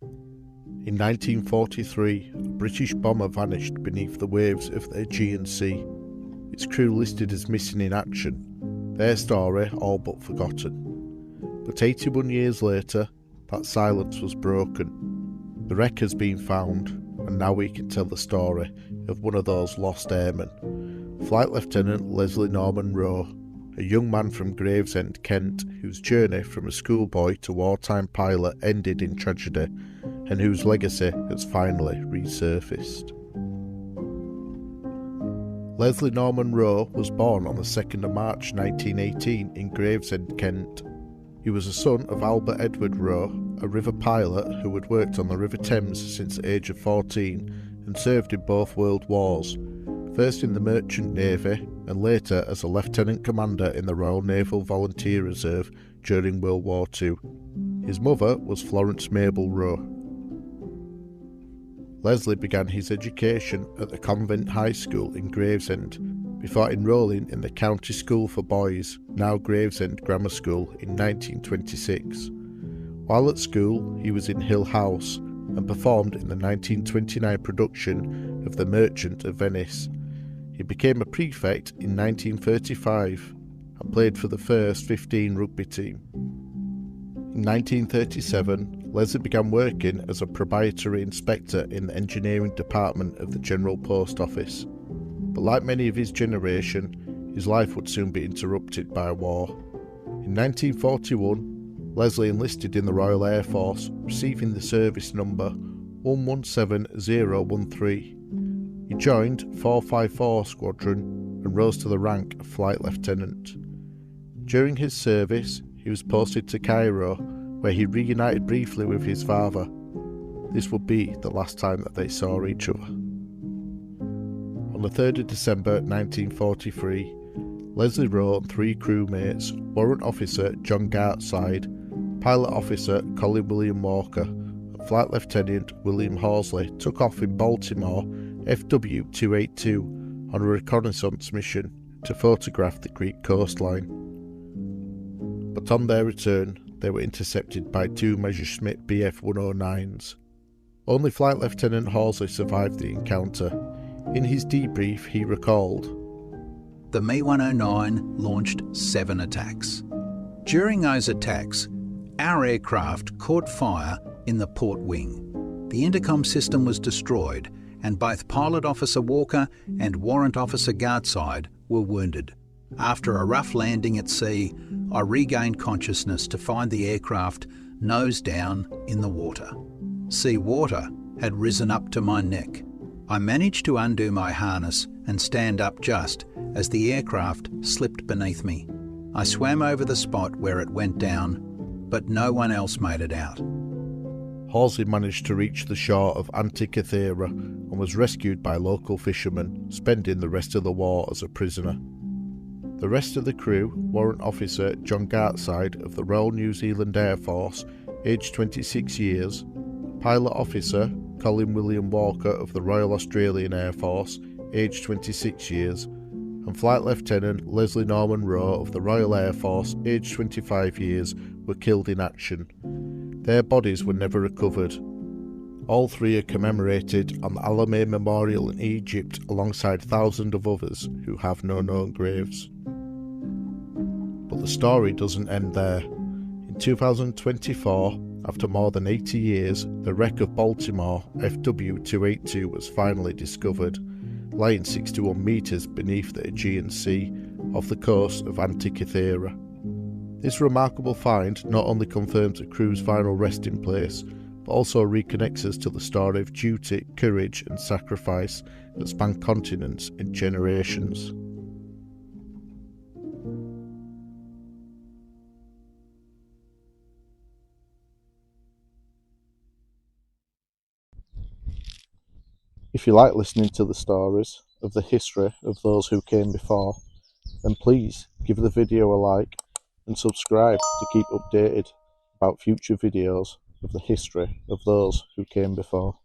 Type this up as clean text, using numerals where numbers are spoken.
In 1943, a British bomber vanished beneath the waves of the Aegean Sea. Its crew listed as missing in action, their story all but forgotten. But 81 years later, that silence was broken. The wreck has been found, and now we can tell the story of one of those lost airmen, Flight Lieutenant Leslie Norman Rowe, a young man from Gravesend, Kent, whose journey from a schoolboy to wartime pilot ended in tragedy, and whose legacy has finally resurfaced. Leslie Norman Rowe was born on the 2nd of March 1918 in Gravesend, Kent. He was a son of Albert Edward Rowe, a river pilot who had worked on the River Thames since the age of 14 and served in both World Wars, first in the Merchant Navy and later as a Lieutenant Commander in the Royal Naval Volunteer Reserve during World War II. His mother was Florence Mabel Rowe. Leslie began his education at the Convent High School in Gravesend before enrolling in the County School for Boys, now Gravesend Grammar School, in 1926. While at school, he was in Hill House and performed in the 1929 production of The Merchant of Venice. He became a prefect in 1935 and played for the first 15 rugby team. In 1937, Leslie began working as a probatory inspector in the engineering department of the General Post Office. But like many of his generation, his life would soon be interrupted by war. In 1941, Leslie enlisted in the Royal Air Force, receiving the service number 117013. He joined 454 Squadron and rose to the rank of Flight Lieutenant. During his service, he was posted to Cairo, where he reunited briefly with his father. This would be the last time that they saw each other. On the 3rd of December 1943, Leslie Rowe and 3 crewmates, Warrant Officer John Gartside, Pilot Officer Colin William Walker, and Flight Lieutenant William Horsley took off in Baltimore FW282 on a reconnaissance mission to photograph the Greek coastline. But on their return, they were intercepted by 2 Messerschmitt Bf-109s. Only Flight Lieutenant Horsley survived the encounter. In his debrief, he recalled, "The Me-109 launched 7 attacks. During those attacks, our aircraft caught fire in the port wing. The intercom system was destroyed, and both Pilot Officer Walker and Warrant Officer Gartside were wounded. After a rough landing at sea, I regained consciousness to find the aircraft nose down in the water. Sea water had risen up to my neck. I managed to undo my harness and stand up just as the aircraft slipped beneath me. I swam over the spot where it went down, but no one else made it out." Horsley managed to reach the shore of Antikythera and was rescued by local fishermen, spending the rest of the war as a prisoner. The rest of the crew, Warrant Officer John Gartside of the Royal New Zealand Air Force, aged 26 years, Pilot Officer Colin William Walker of the Royal Australian Air Force, aged 26 years, and Flight Lieutenant Leslie Norman Rowe of the Royal Air Force, aged 25 years, were killed in action. Their bodies were never recovered. All 3 are commemorated on the Alamein Memorial in Egypt alongside thousands of others who have no known graves. But the story doesn't end there. In 2024, after more than 80 years, the wreck of Baltimore FW282 was finally discovered, lying 61 metres beneath the Aegean Sea off the coast of Antikythera. This remarkable find not only confirms the crew's final resting place, but also reconnects us to the story of duty, courage and sacrifice that span continents and generations. If you like listening to the stories of the history of those who came before, then please give the video a like and subscribe to keep updated about future videos of the history of those who came before.